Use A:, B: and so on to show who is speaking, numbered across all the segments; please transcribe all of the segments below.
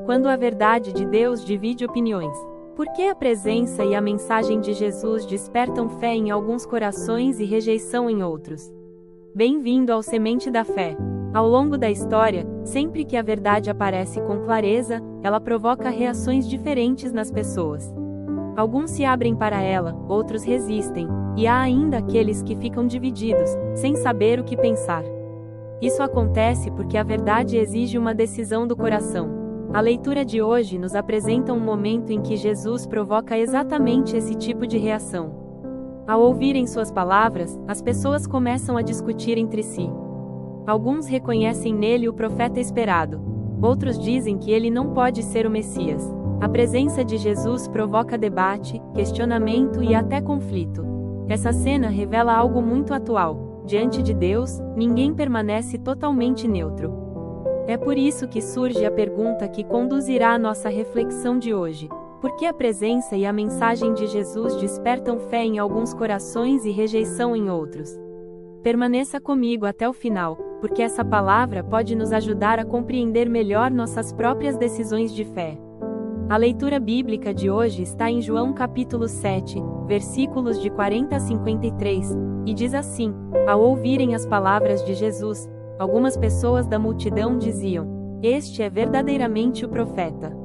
A: Quando a verdade de Deus divide opiniões. Por que a presença e a mensagem de Jesus despertam fé em alguns corações e rejeição em outros? Bem-vindo ao Semente da Fé. Ao longo da história, sempre que a verdade aparece com clareza, ela provoca reações diferentes nas pessoas. Alguns se abrem para ela, outros resistem, e há ainda aqueles que ficam divididos, sem saber o que pensar. Isso acontece porque a verdade exige uma decisão do coração. A leitura de hoje nos apresenta um momento em que Jesus provoca exatamente esse tipo de reação. Ao ouvirem suas palavras, as pessoas começam a discutir entre si. Alguns reconhecem nele o profeta esperado. Outros dizem que ele não pode ser o Messias. A presença de Jesus provoca debate, questionamento e até conflito. Essa cena revela algo muito atual. Diante de Deus, ninguém permanece totalmente neutro. É por isso que surge a pergunta que conduzirá a nossa reflexão de hoje. Por que a presença e a mensagem de Jesus despertam fé em alguns corações e rejeição em outros? Permaneça comigo até o final, porque essa palavra pode nos ajudar a compreender melhor nossas próprias decisões de fé. A leitura bíblica de hoje está em João capítulo 7, versículos de 40 a 53, e diz assim: ao ouvirem as palavras de Jesus, algumas pessoas da multidão diziam: este é verdadeiramente o profeta.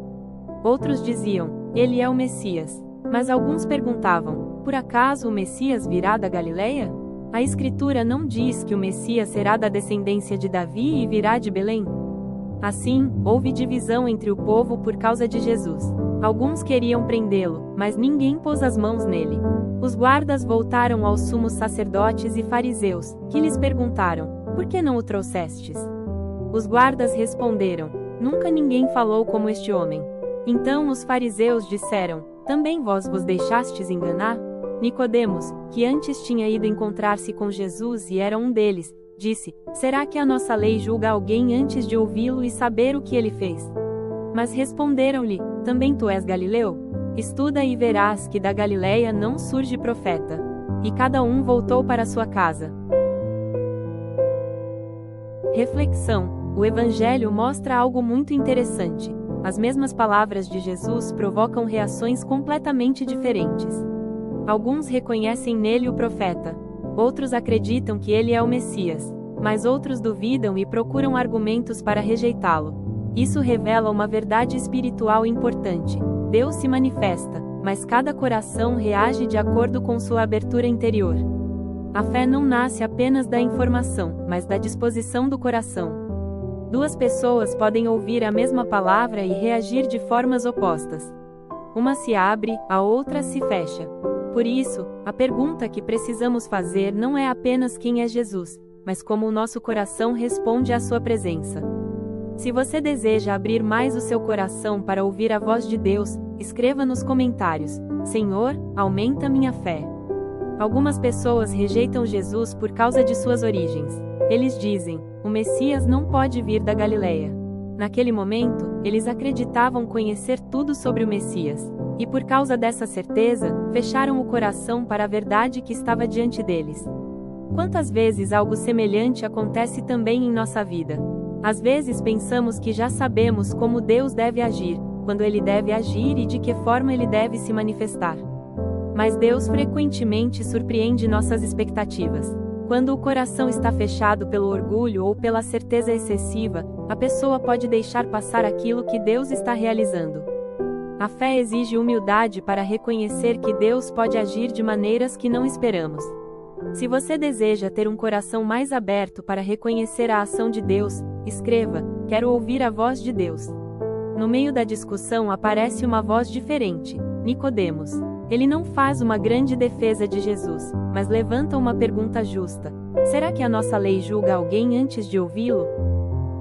A: Outros diziam: ele é o Messias. Mas alguns perguntavam: por acaso o Messias virá da Galileia? A Escritura não diz que o Messias será da descendência de Davi e virá de Belém? Assim, houve divisão entre o povo por causa de Jesus. Alguns queriam prendê-lo, mas ninguém pôs as mãos nele. Os guardas voltaram aos sumos sacerdotes e fariseus, que lhes perguntaram: por que não o trouxestes? Os guardas responderam: nunca ninguém falou como este homem. Então os fariseus disseram: também vós vos deixastes enganar? Nicodemos, que antes tinha ido encontrar-se com Jesus e era um deles, disse: será que a nossa lei julga alguém antes de ouvi-lo e saber o que ele fez? Mas responderam-lhe: também tu és galileu? Estuda e verás que da Galileia não surge profeta. E cada um voltou para sua casa. Reflexão: o Evangelho mostra algo muito interessante. As mesmas palavras de Jesus provocam reações completamente diferentes. Alguns reconhecem nele o profeta. Outros acreditam que ele é o Messias. Mas outros duvidam e procuram argumentos para rejeitá-lo. Isso revela uma verdade espiritual importante. Deus se manifesta, mas cada coração reage de acordo com sua abertura interior. A fé não nasce apenas da informação, mas da disposição do coração. Duas pessoas podem ouvir a mesma palavra e reagir de formas opostas. Uma se abre, a outra se fecha. Por isso, a pergunta que precisamos fazer não é apenas quem é Jesus, mas como o nosso coração responde à sua presença. Se você deseja abrir mais o seu coração para ouvir a voz de Deus, escreva nos comentários: Senhor, aumenta minha fé. Algumas pessoas rejeitam Jesus por causa de suas origens. Eles dizem: o Messias não pode vir da Galileia. Naquele momento, eles acreditavam conhecer tudo sobre o Messias. E por causa dessa certeza, fecharam o coração para a verdade que estava diante deles. Quantas vezes algo semelhante acontece também em nossa vida? Às vezes pensamos que já sabemos como Deus deve agir, quando Ele deve agir e de que forma Ele deve se manifestar. Mas Deus frequentemente surpreende nossas expectativas. Quando o coração está fechado pelo orgulho ou pela certeza excessiva, a pessoa pode deixar passar aquilo que Deus está realizando. A fé exige humildade para reconhecer que Deus pode agir de maneiras que não esperamos. Se você deseja ter um coração mais aberto para reconhecer a ação de Deus, escreva: quero ouvir a voz de Deus. No meio da discussão aparece uma voz diferente, Nicodemos. Ele não faz uma grande defesa de Jesus, mas levanta uma pergunta justa: será que a nossa lei julga alguém antes de ouvi-lo?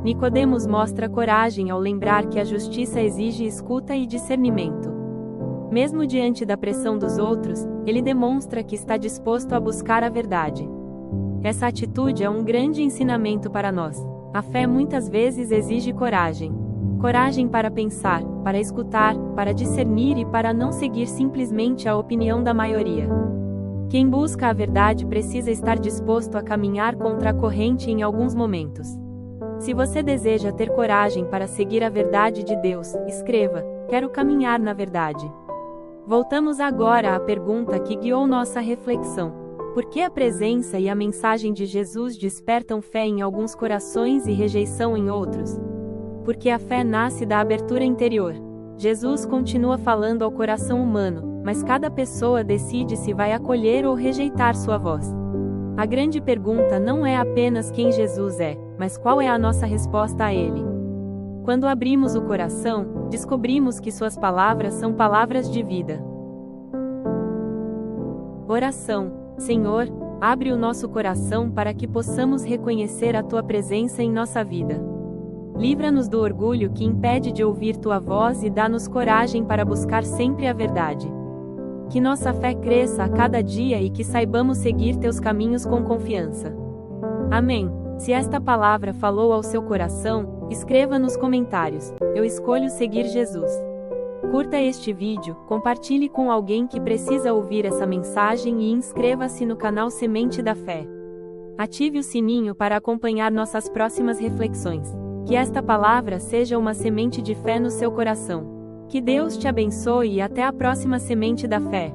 A: Nicodemos mostra coragem ao lembrar que a justiça exige escuta e discernimento. Mesmo diante da pressão dos outros, ele demonstra que está disposto a buscar a verdade. Essa atitude é um grande ensinamento para nós. A fé muitas vezes exige coragem. Coragem para pensar, para escutar, para discernir e para não seguir simplesmente a opinião da maioria. Quem busca a verdade precisa estar disposto a caminhar contra a corrente em alguns momentos. Se você deseja ter coragem para seguir a verdade de Deus, escreva: quero caminhar na verdade. Voltamos agora à pergunta que guiou nossa reflexão: por que a presença e a mensagem de Jesus despertam fé em alguns corações e rejeição em outros? Porque a fé nasce da abertura interior. Jesus continua falando ao coração humano, mas cada pessoa decide se vai acolher ou rejeitar sua voz. A grande pergunta não é apenas quem Jesus é, mas qual é a nossa resposta a Ele. Quando abrimos o coração, descobrimos que suas palavras são palavras de vida. Oração. Senhor, abre o nosso coração para que possamos reconhecer a Tua presença em nossa vida. Livra-nos do orgulho que impede de ouvir Tua voz e dá-nos coragem para buscar sempre a verdade. Que nossa fé cresça a cada dia e que saibamos seguir Teus caminhos com confiança. Amém. Se esta palavra falou ao seu coração, escreva nos comentários: eu escolho seguir Jesus. Curta este vídeo, compartilhe com alguém que precisa ouvir essa mensagem e inscreva-se no canal Semente da Fé. Ative o sininho para acompanhar nossas próximas reflexões. Que esta palavra seja uma semente de fé no seu coração. Que Deus te abençoe e até a próxima Semente da Fé.